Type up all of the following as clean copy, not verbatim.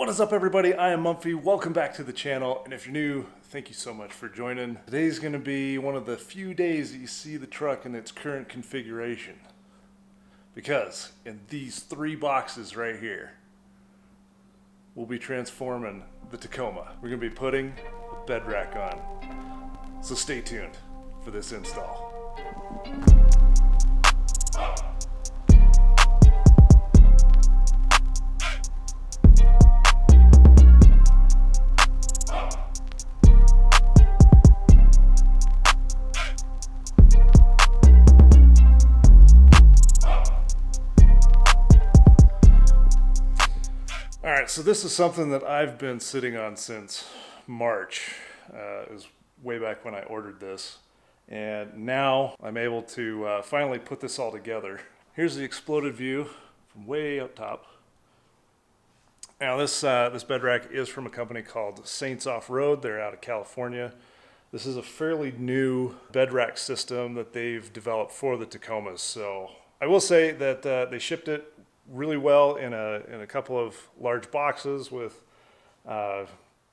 What is up, everybody? I am Mumphy. Welcome back to the channel, and if you're new, thank you so much for joining. Today's going to be one of the few days that you see the truck in its current configuration, because in these three boxes right here, we'll be transforming the Tacoma. We're going to be putting the bed rack on, so stay tuned for this install. Alright, so this is something that I've been sitting on since March. It was way back when I ordered this. And now I'm able to finally put this all together. Here's the exploded view from way up top. Now this bed rack is from a company called Saints Off-Road. They're out of California. This is a fairly new bed rack system that they've developed for the Tacomas. So I will say that they shipped it really well in a couple of large boxes with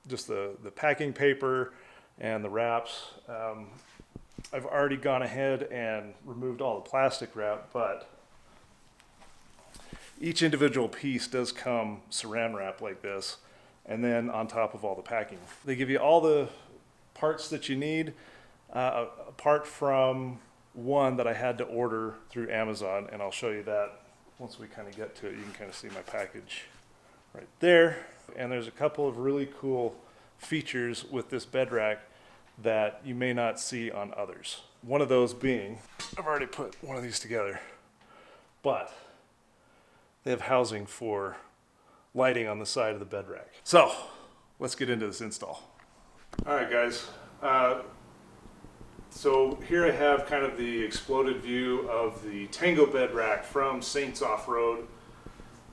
just the packing paper and the wraps. I've already gone ahead and removed all the plastic wrap, but each individual piece does come saran wrap like this, and then on top of all the packing. They give you all the parts that you need, apart from one that I had to order through Amazon, and I'll show you that once we kind of get to it. You can kind of see my package right there. And there's a couple of really cool features with this bed rack that you may not see on others. One of those being, I've already put one of these together, but they have housing for lighting on the side of the bed rack. So let's get into this install. All right, guys. So here I have kind of the exploded view of the Tango bed rack from Saints Off-Road.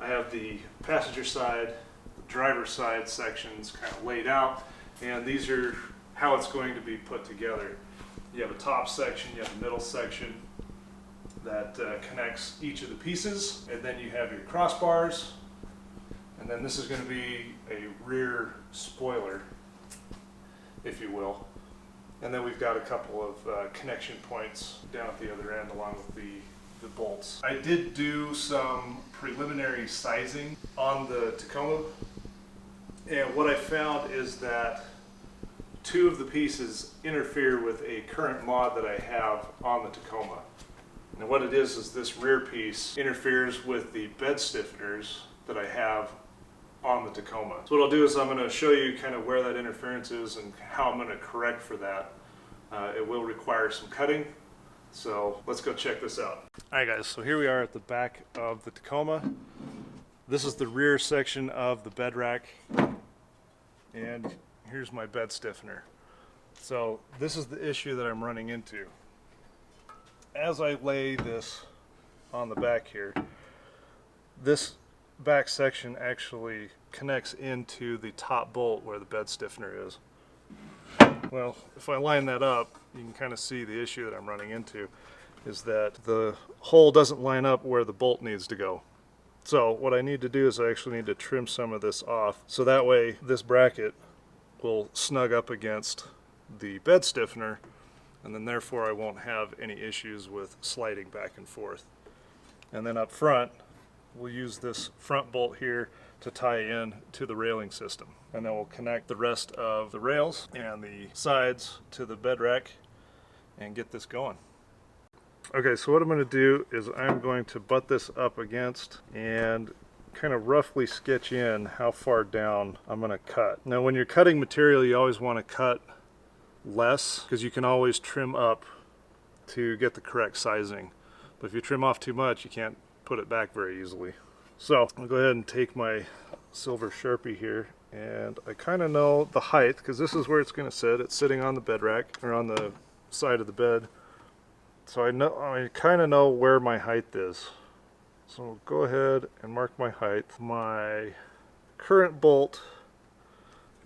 I have the passenger side, the driver's side sections kind of laid out, and these are how it's going to be put together. You have a top section, you have a middle section that connects each of the pieces, and then you have your crossbars, and then this is going to be a rear spoiler, if you will. And then we've got a couple of connection points down at the other end along with the bolts. I did do some preliminary sizing on the Tacoma, and what I found is that two of the pieces interfere with a current mod that I have on the Tacoma. And what it is this rear piece interferes with the bed stiffeners that I have on the Tacoma. So what I'll do is I'm going to show you kind of where that interference is and how I'm going to correct for that. It will require some cutting, so let's go check this out. Alright guys, so here we are at the back of the Tacoma. This is the rear section of the bed rack, and here's my bed stiffener. So this is the issue that I'm running into. As I lay this on the back here, this back section actually connects into the top bolt where the bed stiffener is. Well, if I line that up, you can kind of see the issue that I'm running into is that the hole doesn't line up where the bolt needs to go. So what I need to do is I actually need to trim some of this off, so that way this bracket will snug up against the bed stiffener, and then therefore I won't have any issues with sliding back and forth. And then up front, we'll use this front bolt here to tie in to the railing system, and then we'll connect the rest of the rails and the sides to the bed rack and get this going. Okay, so what I'm going to do is I'm going to butt this up against and kind of roughly sketch in how far down I'm going to cut. Now when you're cutting material, you always want to cut less because you can always trim up to get the correct sizing, but if you trim off too much, you can't put it back very easily. So I'll go ahead and take my silver Sharpie here, and I kind of know the height because this is where it's going to sit. It's sitting on the bed rack, or on the side of the bed. So I kind of know where my height is. So I'll go ahead and mark my height. My current bolt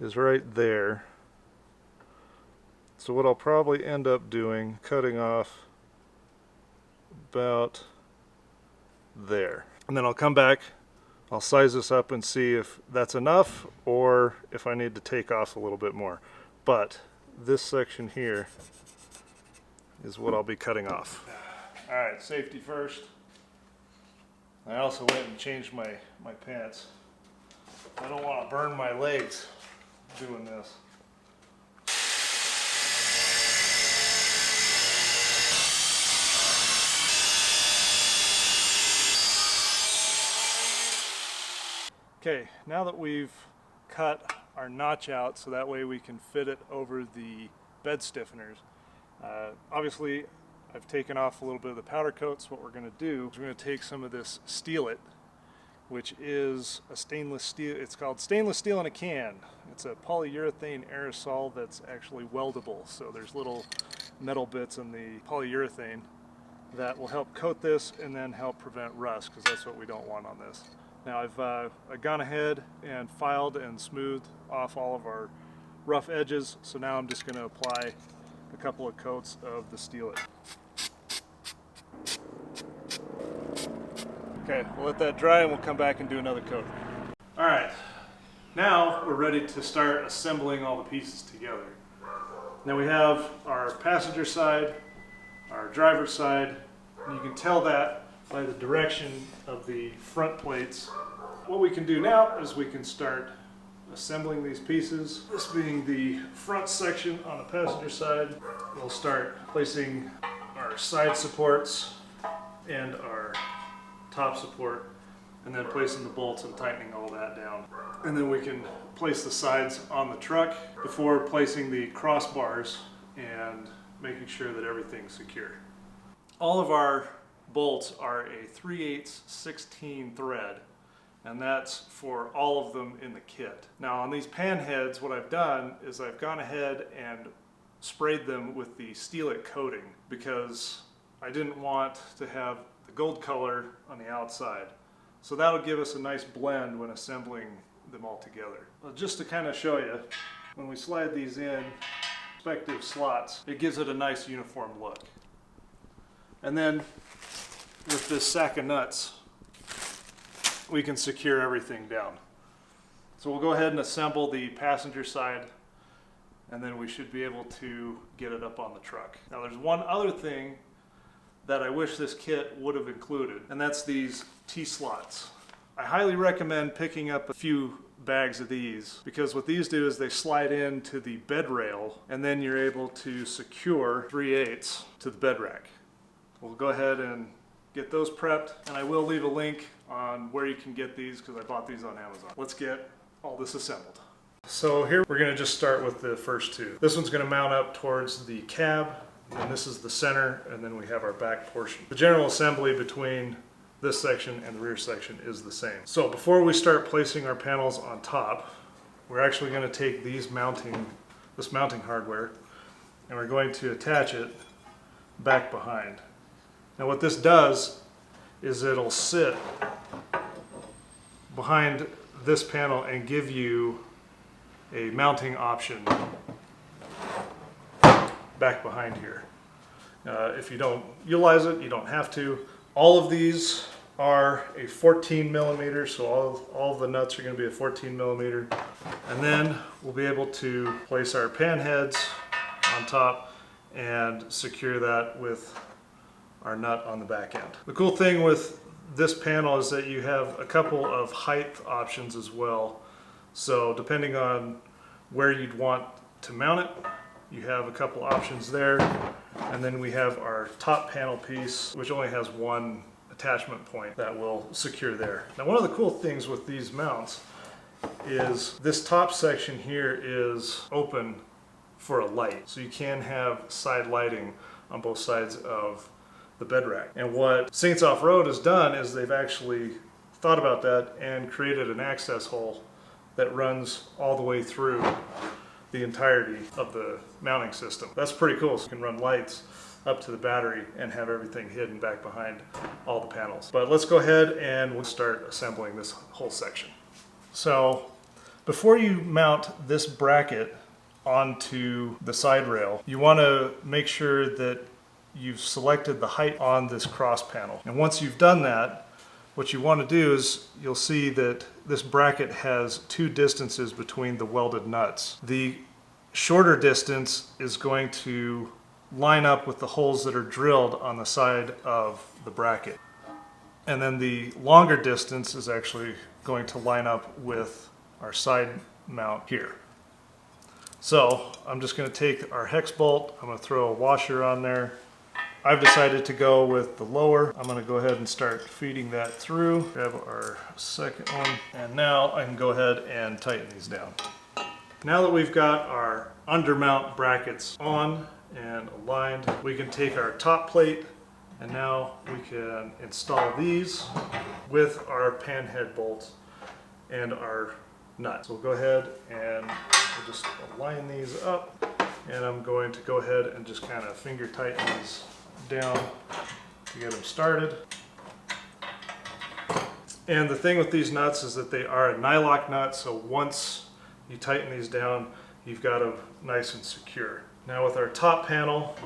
is right there. So what I'll probably end up doing, cutting off about there. And then I'll come back, I'll size this up and see if that's enough or if I need to take off a little bit more. But this section here is what I'll be cutting off. All right, safety first. I also went and changed my pants. I don't want to burn my legs doing this. Okay, now that we've cut our notch out so that way we can fit it over the bed stiffeners, obviously I've taken off a little bit of the powder coat, so what we're going to do is we're going to take some of this Steelit, which is a stainless steel. It's called stainless steel in a can. It's a polyurethane aerosol that's actually weldable, so there's little metal bits in the polyurethane that will help coat this and then help prevent rust, because that's what we don't want on this. Now I've gone ahead and filed and smoothed off all of our rough edges, so now I'm just going to apply a couple of coats of the Steelit. Okay, we'll let that dry and we'll come back and do another coat. Alright, now we're ready to start assembling all the pieces together. Now we have our passenger side, our driver's side, and you can tell that by the direction of the front plates. What we can do now is we can start assembling these pieces. This being the front section on the passenger side, we'll start placing our side supports and our top support, and then placing the bolts and tightening all that down. And then we can place the sides on the truck before placing the crossbars and making sure that everything's secure. All of our bolts are a 3/8 16 thread, and that's for all of them in the kit. Now on these pan heads, what I've done is I've gone ahead and sprayed them with the Steelit coating because I didn't want to have the gold color on the outside. So that'll give us a nice blend when assembling them all together. Well, just to kind of show you, when we slide these in respective slots, it gives it a nice uniform look. And then with this sack of nuts, we can secure everything down. So we'll go ahead and assemble the passenger side, and then we should be able to get it up on the truck. Now there's one other thing that I wish this kit would have included, and that's these T-slots. I highly recommend picking up a few bags of these, because what these do is they slide into the bed rail, and then you're able to secure 3/8 to the bed rack. We'll go ahead and get those prepped, and I will leave a link on where you can get these because I bought these on Amazon. Let's get all this assembled. So here we're going to just start with the first two. This one's going to mount up towards the cab, and this is the center, and then we have our back portion. The general assembly between this section and the rear section is the same. So before we start placing our panels on top, we're actually going to take this mounting hardware, and we're going to attach it back behind. Now what this does is it'll sit behind this panel and give you a mounting option back behind here. If you don't utilize it, you don't have to. All of these are a 14 millimeter, so all of the nuts are going to be a 14 millimeter. And then we'll be able to place our pan heads on top and secure that with our nut on the back end. The cool thing with this panel is that you have a couple of height options as well. So depending on where you'd want to mount it, you have a couple options there. And then we have our top panel piece, which only has one attachment point that will secure there. Now one of the cool things with these mounts is this top section here is open for a light. So you can have side lighting on both sides of the bed rack. And what Saints Off-Road has done is they've actually thought about that and created an access hole that runs all the way through the entirety of the mounting system. That's pretty cool. So you can run lights up to the battery and have everything hidden back behind all the panels. But let's go ahead and we'll start assembling this whole section. So before you mount this bracket onto the side rail, you want to make sure that you've selected the height on this cross panel. And once you've done that, what you want to do is you'll see that this bracket has two distances between the welded nuts. The shorter distance is going to line up with the holes that are drilled on the side of the bracket. And then the longer distance is actually going to line up with our side mount here. So I'm just going to take our hex bolt, I'm going to throw a washer on there. I've decided to go with the lower. I'm going to go ahead and start feeding that through. Grab our second one, and now I can go ahead and tighten these down. Now that we've got our undermount brackets on and aligned, we can take our top plate and now we can install these with our pan head bolts and our nuts. So we'll go ahead and we'll just align these up, and I'm going to go ahead and just kind of finger tighten these down to get them started. And the thing with these nuts is that they are a nylock nut, so once you tighten these down, you've got them nice and secure. Now with our top panel,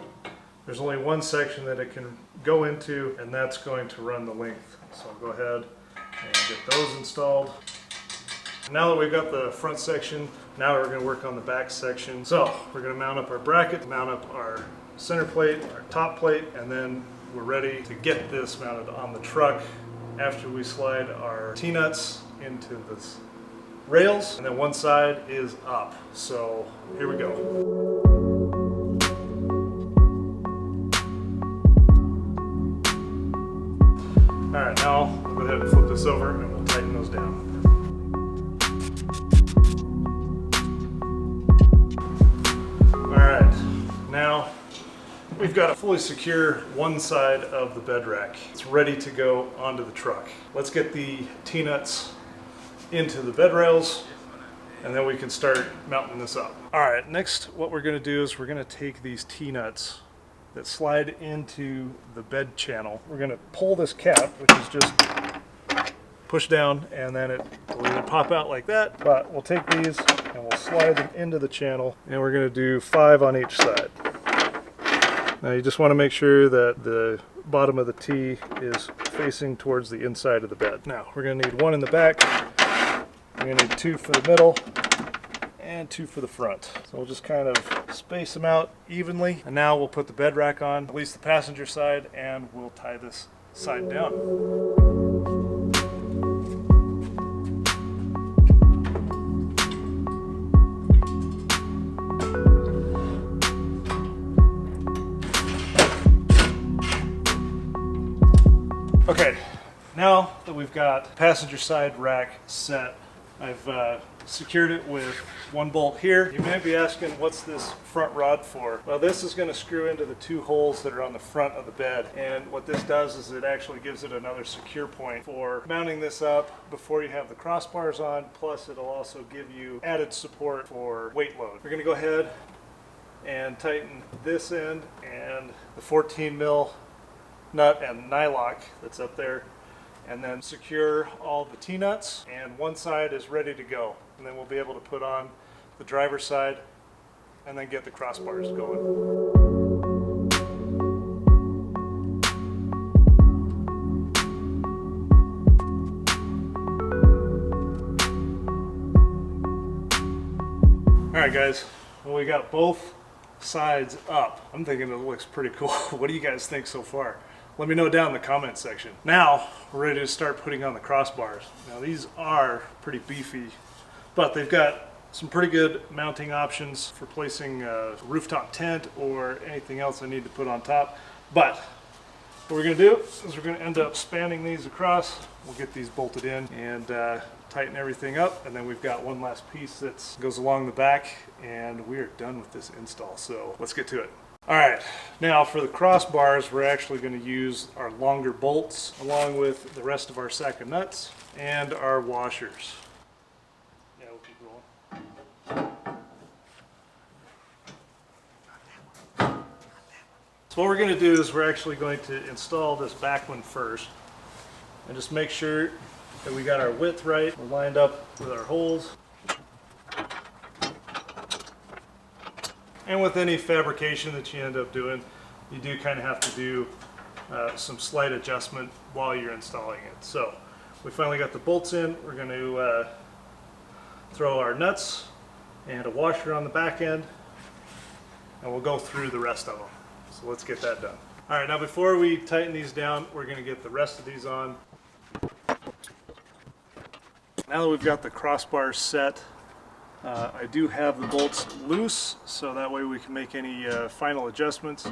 there's only one section that it can go into, and that's going to run the length. So I'll go ahead and get those installed. Now that we've got the front section, now we're going to work on the back section. So we're going to mount up our bracket, mount up our center plate, our top plate, and then we're ready to get this mounted on the truck after we slide our T-nuts into the rails, and then one side is up. So here we go. Alright, now I'll go ahead and flip this over and we'll tighten those down. Alright, now we've got a fully secure one side of the bed rack. It's ready to go onto the truck. Let's get the T-nuts into the bed rails, and then we can start mounting this up. Alright, next what we're going to do is we're going to take these T-nuts that slide into the bed channel. We're going to pull this cap, which is just push down, and then it will either pop out like that, but we'll take these and we'll slide them into the channel, and we're going to do 5 on each side. Now you just want to make sure that the bottom of the T is facing towards the inside of the bed. Now we're going to need 1 in the back, we're going to need 2 for the middle, and 2 for the front. So we'll just kind of space them out evenly. And now we'll put the bed rack on, at least the passenger side, and we'll tie this side down. Okay, now that we've got the passenger side rack set, I've secured it with 1 bolt here. You might be asking, what's this front rod for? Well, this is going to screw into the 2 holes that are on the front of the bed, and what this does is it actually gives it another secure point for mounting this up before you have the crossbars on, plus it'll also give you added support for weight load. We're going to go ahead and tighten this end and the 14 mil nut and nylock that's up there, and then secure all the T-nuts, and one side is ready to go. And then we'll be able to put on the driver's side and then get the crossbars going. Alright guys, well, we got both sides up. I'm thinking it looks pretty cool. What do you guys think so far? Let me know down in the comment section. Now we're ready to start putting on the crossbars. Now these are pretty beefy, but they've got some pretty good mounting options for placing a rooftop tent or anything else I need to put on top. But what we're going to do is we're going to end up spanning these across. We'll get these bolted in and tighten everything up, and then we've got one last piece that goes along the back, and we are done with this install. So let's get to it. Alright, now for the crossbars, we're actually going to use our longer bolts along with the rest of our sack of nuts and our washers. Yeah, we'll keep rolling. So what we're going to do is we're actually going to install this back one first, and just make sure that we got our width right, we're lined up with our holes. And with any fabrication that you end up doing, you do kind of have to do some slight adjustment while you're installing it. So we finally got the bolts in. We're going to throw our nuts and a washer on the back end, and we'll go through the rest of them. So let's get that done. All right, now before we tighten these down, we're going to get the rest of these on. Now that we've got the crossbars set, I do have the bolts loose, so that way we can make any final adjustments.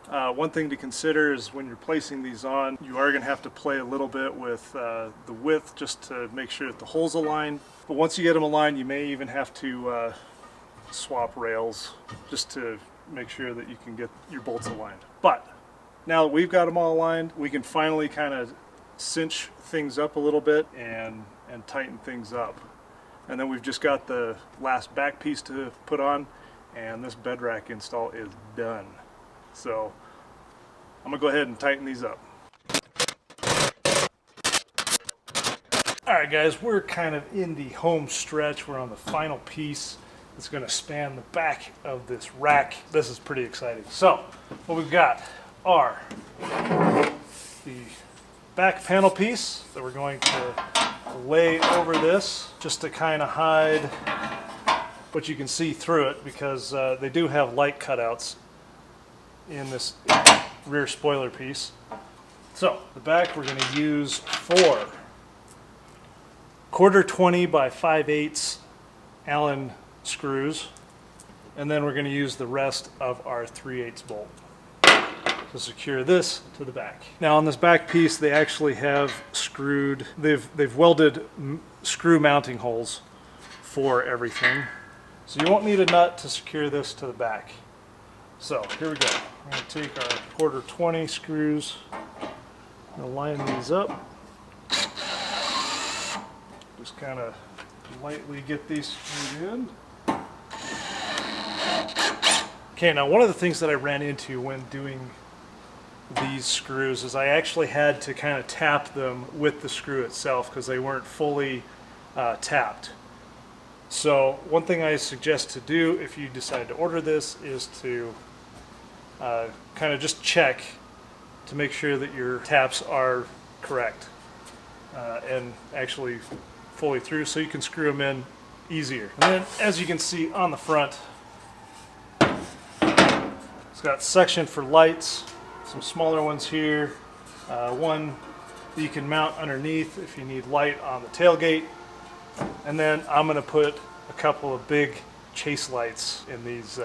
One thing to consider is when you're placing these on, you are going to have to play a little bit with the width just to make sure that the holes align. But once you get them aligned, you may even have to swap rails just to make sure that you can get your bolts aligned. But now that we've got them all aligned, we can finally kind of cinch things up a little bit and tighten things up. And then we've just got the last back piece to put on, and this bed rack install is done. So I'm gonna go ahead and tighten these up. All right guys, we're kind of in the home stretch. We're on the final piece. It's gonna span the back of this rack. This is pretty exciting. So what we've got are the back panel piece that we're going to lay over this just to kind of hide what you can see through it, because they do have light cutouts in this rear spoiler piece. So the back we're going to use 4 1/4 by 5/8 Allen screws, and then we're going to use the rest of our 3/8 bolt to secure this to the back. Now on this back piece, they actually have screwed, they've welded screw mounting holes for everything. So you won't need a nut to secure this to the back. So here we go. I'm going to take our 1/4 screws and line these up. Just kind of lightly get these screwed in. Okay, now one of the things that I ran into when doing these screws is I actually had to kind of tap them with the screw itself because they weren't fully tapped. So one thing I suggest to do if you decide to order this is to kind of just check to make sure that your taps are correct and actually fully through, so you can screw them in easier. And then as you can see on the front, it's got section for lights, some smaller ones here, one that you can mount underneath if you need light on the tailgate, and then I'm going to put a couple of big chase lights in these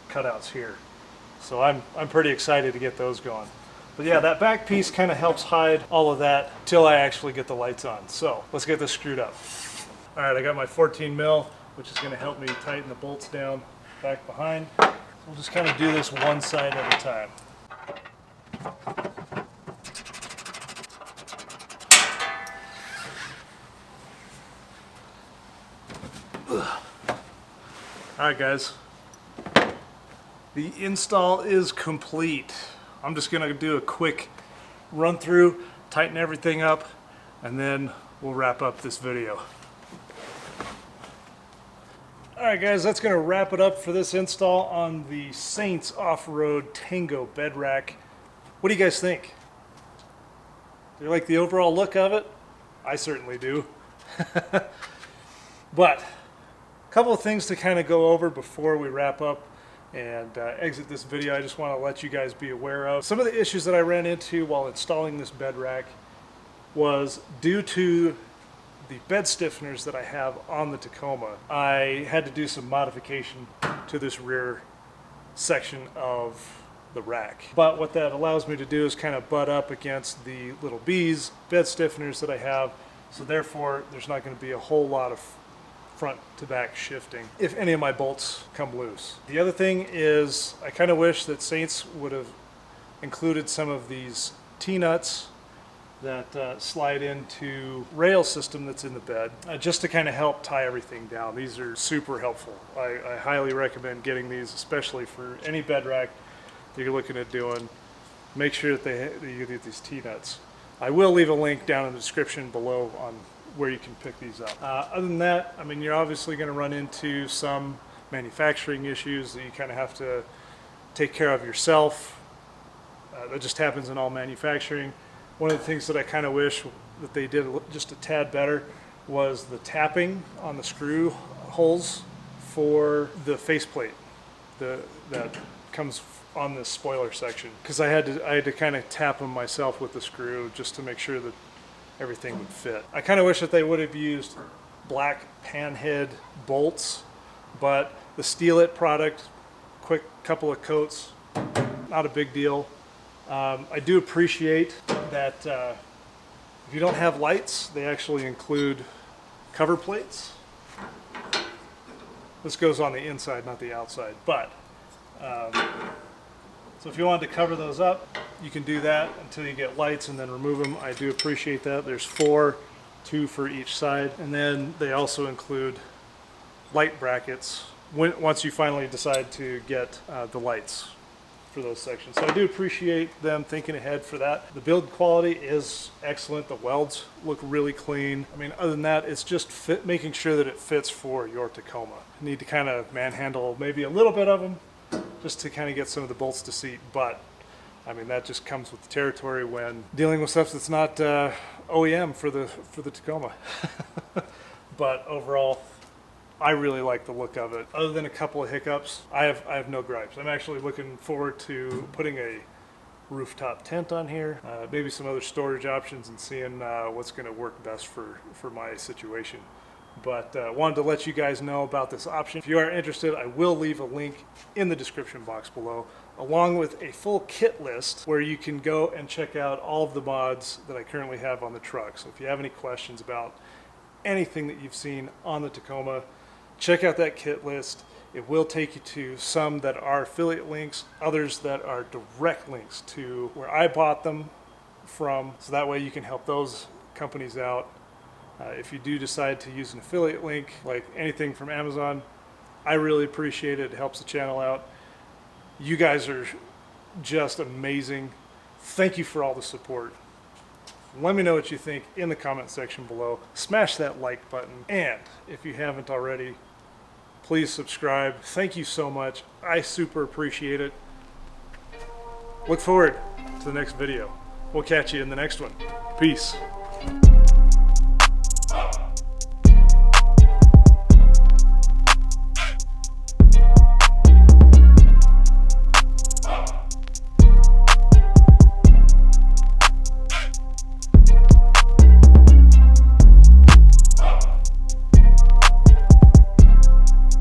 cutouts here. So I'm pretty excited to get those going. But yeah, that back piece kind of helps hide all of that till I actually get the lights on. So let's get this screwed up. All right, I got my 14 mil, which is going to help me tighten the bolts down back behind. So we'll just kind of do this one side at a time. All right, guys. The install is complete. I'm just going to do a quick run through, tighten everything up, and then we'll wrap up this video. Alright guys, that's going to wrap it up for this install on the Saints Offroad Tango bed rack. What do you guys think? Do you like the overall look of it? I certainly do. But a couple of things to kind of go over before we wrap up and exit this video. I just want to let you guys be aware of some of the issues that I ran into while installing this bed rack was due to the bed stiffeners that I have on the Tacoma. I had to do some modification to this rear section of the rack. But what that allows me to do is kind of butt up against the little B's bed stiffeners that I have, so therefore there's not going to be a whole lot of front to back shifting if any of my bolts come loose. The other thing is I kind of wish that Saints would have included some of these T-nuts that slide into rail system that's in the bed just to kind of help tie everything down. These are super helpful. I highly recommend getting these, especially for any bed rack that you're looking at doing. Make sure that you get these T-nuts. I will leave a link down in the description below on where you can pick these up. Other than that, I mean, you're obviously going to run into some manufacturing issues that you kind of have to take care of yourself. That just happens in all manufacturing. One of the things that I kind of wish that they did just a tad better was the tapping on the screw holes for the faceplate that comes on this spoiler section, because I had to kind of tap them myself with the screw just to make sure that everything would fit. I kind of wish that they would have used black panhead bolts, but the Steel It product, quick couple of coats, not a big deal. I do appreciate that if you don't have lights, they actually include cover plates. This goes on the inside, not the outside, but so if you wanted to cover those up, you can do that until you get lights and then remove them. I do appreciate that. There's 4, 2 for each side, and then they also include light brackets once you finally decide to get the lights for those sections. So I do appreciate them thinking ahead for that. The build quality is excellent. The welds look really clean. I mean, other than that, it's just making sure that it fits for your Tacoma. You need to kind of manhandle maybe a little bit of them just to kind of get some of the bolts to seat, but I mean, that just comes with the territory when dealing with stuff that's not OEM for the Tacoma. But overall, I really like the look of it. Other than a couple of hiccups, I have no gripes. I'm actually looking forward to putting a rooftop tent on here, maybe some other storage options, and seeing what's going to work best for my situation. But wanted to let you guys know about this option. If you are interested, I will leave a link in the description box below, along with a full kit list where you can go and check out all of the mods that I currently have on the truck. So if you have any questions about anything that you've seen on the Tacoma, check out that kit list. It will take you to some that are affiliate links, others that are direct links to where I bought them from, so that way you can help those companies out. If you do decide to use an affiliate link, like anything from Amazon, I really appreciate it. It helps the channel out. You guys are just amazing. Thank you for all the support. Let me know what you think in the comment section below. Smash that like button. And if you haven't already, please subscribe. Thank you so much. I super appreciate it. Look forward to the next video. We'll catch you in the next one. Peace.